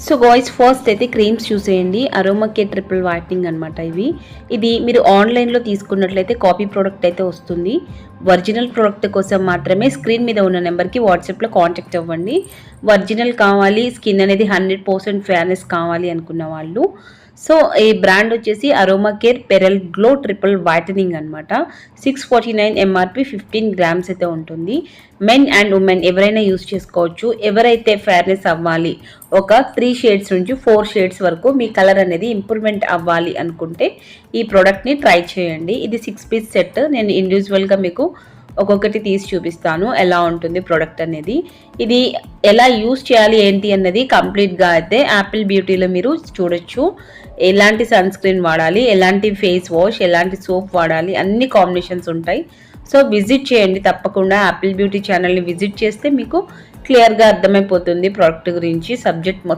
So guys first అయితే creams చూసేయండి. Aroma care triple whitening అనమాట ఇది మీరు ఆన్లైన్లో తీసుకున్నట్లయితే కాపీ ప్రోడక్ట్ అయితే వస్తుంది. ఒరిజినల్ ప్రోడక్ట్ కోసం మాత్రమే స్క్రీన్ మీద ఉన్న నెంబర్కి వాట్సాప్లో కాంటాక్ట్ అవ్వండి. ఒరిజినల్ కావాలి, స్కిన్ అనేది 100% ఫేర్నెస్ కావాలి అనుకున్న వాళ్ళు. సో ఈ బ్రాండ్ వచ్చేసి aroma care pearl glow triple whitening అనమాట. 649 ఎంఆర్పి, 15 గ్రామ్స్ అయితే ఉంటుంది. మెన్ అండ్ ఉమెన్ ఎవరైనా యూస్ చేసుకోవచ్చు. ఎవరైతే ఫేర్నెస్ అవ్వాలి, ఒక 3 షేడ్స్ నుంచి 4 షేడ్స్ వరకు మీ కలర్ అనేది ఇంప్రూవ్మెంట్ అవ్వాలి అనుకుంటే ఈ ప్రోడక్ట్ని ట్రై చేయండి. ఇది 6 పీస్ సెట్. నేను ఇండివిజువల్గా మీకు ఒక్కొక్కటి తీసి చూపిస్తాను ఎలా ఉంటుంది ప్రోడక్ట్ అనేది. ఇది ఎలా యూస్ చేయాలి ఏంటి అన్నది కంప్లీట్గా అయితే యాపిల్ బ్యూటీలో మీరు చూడొచ్చు. ఎలాంటి సన్ స్క్రీన్ వాడాలి, ఎలాంటి ఫేస్ వాష్, ఎలాంటి సోప్ వాడాలి, అన్ని కాంబినేషన్స్ ఉంటాయి. సో విజిట్ చేయండి తప్పకుండా. యాపిల్ బ్యూటీ ఛానల్ని విజిట్ చేస్తే మీకు క్లియర్గా అర్థమైపోతుంది ప్రోడక్ట్ గురించి, సబ్జెక్ట్ మొత్తం.